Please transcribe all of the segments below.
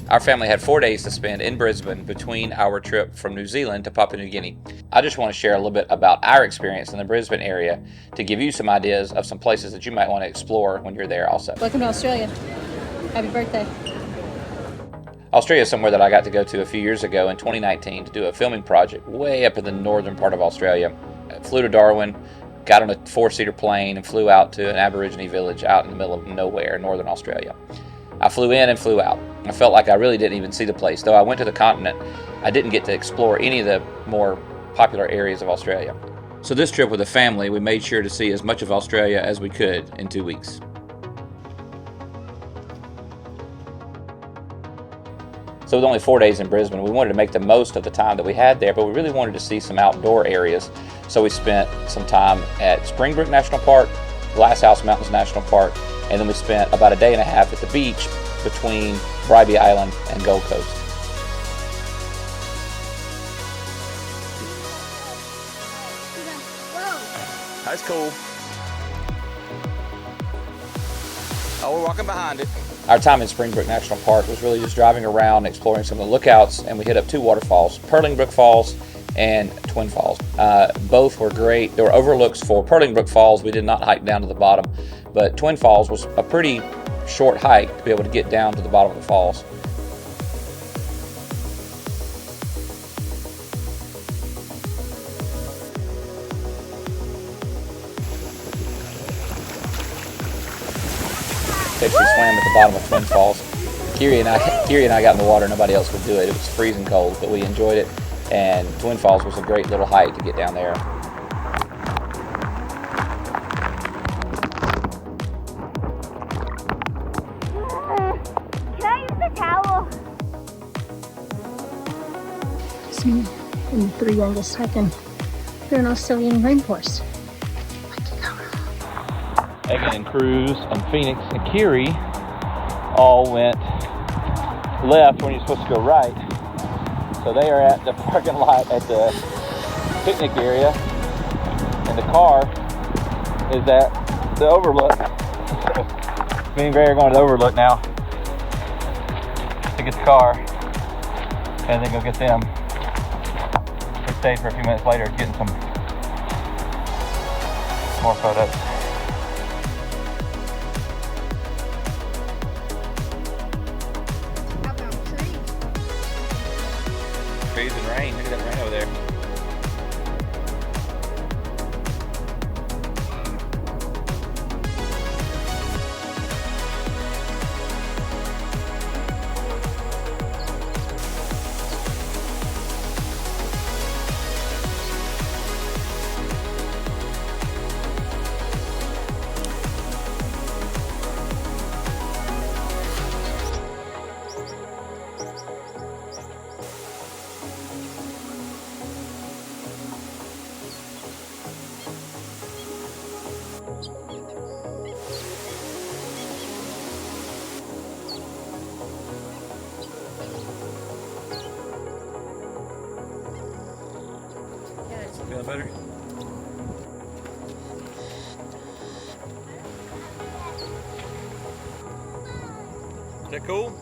Our family had 4 days to spend in Brisbane between our trip from New Zealand to Papua New Guinea. I just want to share a little bit about our experience in the Brisbane area to give you some ideas of some places that you might want to explore when you're there also. Welcome to Australia. Happy birthday. Australia is somewhere that I got to go to a few years ago in 2019 to do a filming project way up in the northern part of Australia. I flew to Darwin, got on a 4-seater plane and flew out to an Aborigine village out in the middle of nowhere in northern Australia. I flew in and flew out. I felt like I really didn't even see the place. Though I went to the continent, I didn't get to explore any of the more popular areas of Australia. So this trip with the family, we made sure to see as much of Australia as we could in 2 weeks. So with only 4 days in Brisbane, we wanted to make the most of the time that we had there, but we really wanted to see some outdoor areas. So we spent some time at Springbrook National Park, Glasshouse Mountains National Park, and then we spent about a day and a half at the beach between Bribie Island and Gold Coast. That's cool. Oh, we're walking behind it. Our time in Springbrook National Park was really just driving around, exploring some of the lookouts, and we hit up 2 waterfalls, Purlingbrook Falls and Twin Falls. Both were great. There were overlooks for Purlingbrook Falls. We did not hike down to the bottom, but Twin Falls was a pretty short hike to be able to get down to the bottom of the falls. Actually swam at the bottom of Twin Falls. Kiri and I got in the water. Nobody else would do it. It was freezing cold, but we enjoyed it. And Twin Falls was a great little hike to get down there. Can I use the towel? It's me and the 3 youngest hiking through an Australian rainforest. Megan and Cruz and Phoenix and Kiri all went left when you're supposed to go right. So they are at the parking lot at the picnic area, and the car is at the overlook. Me and Barry are going to the overlook now to get the car and then go get them. We stayed for a few minutes later getting some more photos. Trees and rain. Look at that rain over there. Feeling better? Is that cool?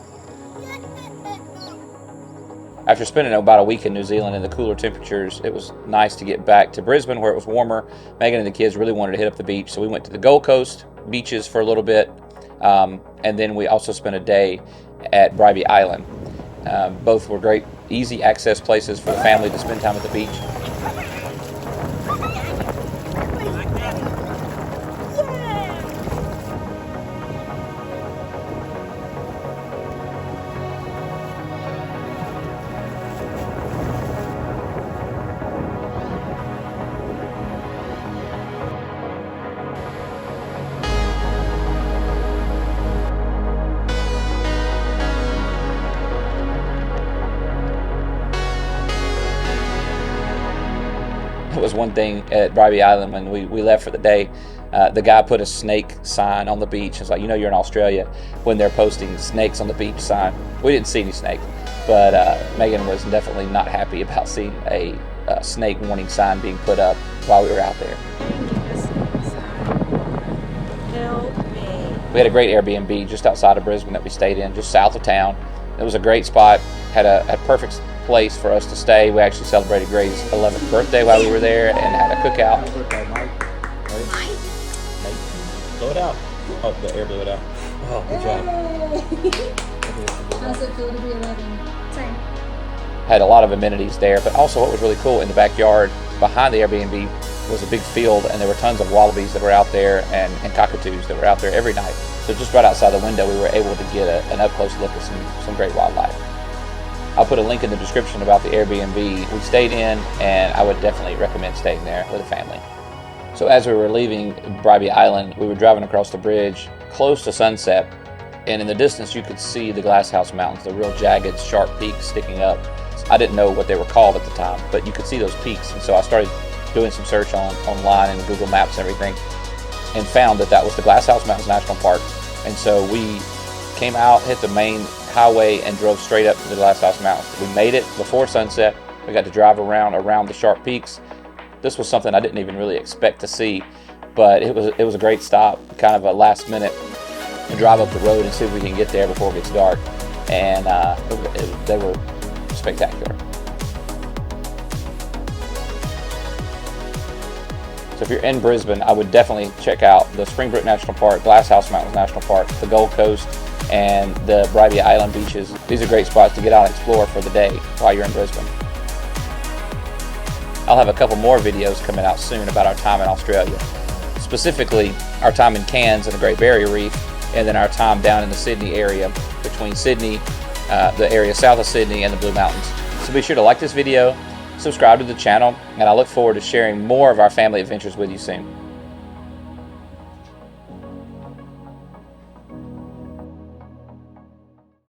After spending about a week in New Zealand in the cooler temperatures, it was nice to get back to Brisbane where it was warmer. Megan and the kids really wanted to hit up the beach, so we went to the Gold Coast beaches for a little bit, and then we also spent a day at Bribie Island. Both were great, easy access places for the family to spend time at the beach. It was one thing at Bribie Island when we left for the day. The guy put a snake sign on the beach. It's like, you know, you're in Australia when they're posting snakes on the beach sign. We didn't see any snakes, but Megan was definitely not happy about seeing a snake warning sign being put up while we were out there. Help me. We had a great Airbnb just outside of Brisbane that we stayed in, just south of town. It was a great spot, had a perfect place for us to stay. We actually celebrated Gray's 11th birthday while we were there and had a cookout. Happy birthday, Mike. Ready? Mike. Blow it out. Oh, the air blew it out. Oh, good job. How's it feel to be 11? Same. Had a lot of amenities there, but also what was really cool in the backyard behind the Airbnb was a big field, and there were tons of wallabies that were out there and cockatoos that were out there every night. So just right outside the window, we were able to get an up-close look at some great wildlife. I'll put a link in the description about the Airbnb we stayed in, and I would definitely recommend staying there with a family. So as we were leaving Bribey Island, we were driving across the bridge close to sunset, and in the distance you could see the Glasshouse Mountains, the real jagged, sharp peaks sticking up. I didn't know what they were called at the time, but you could see those peaks, and so I started doing some search online and Google Maps and everything, and found that was the Glasshouse Mountains National Park. And so we came out, hit the main highway, and drove straight up to the Glasshouse Mountains. We made it before sunset. We got to drive around the sharp peaks. This was something I didn't even really expect to see, but it was a great stop, kind of a last minute, and drive up the road and see if we can get there before it gets dark. And they were spectacular. So if you're in Brisbane, I would definitely check out the Springbrook National Park, Glasshouse Mountains National Park, the Gold Coast, and the Bribey Island beaches. These are great spots to get out and explore for the day while you're in Brisbane. I'll have a couple more videos coming out soon about our time in Australia. Specifically, our time in Cairns and the Great Barrier Reef, and then our time down in the Sydney area, between Sydney, the area south of Sydney, and the Blue Mountains. So be sure to like this video, subscribe to the channel, and I look forward to sharing more of our family adventures with you soon.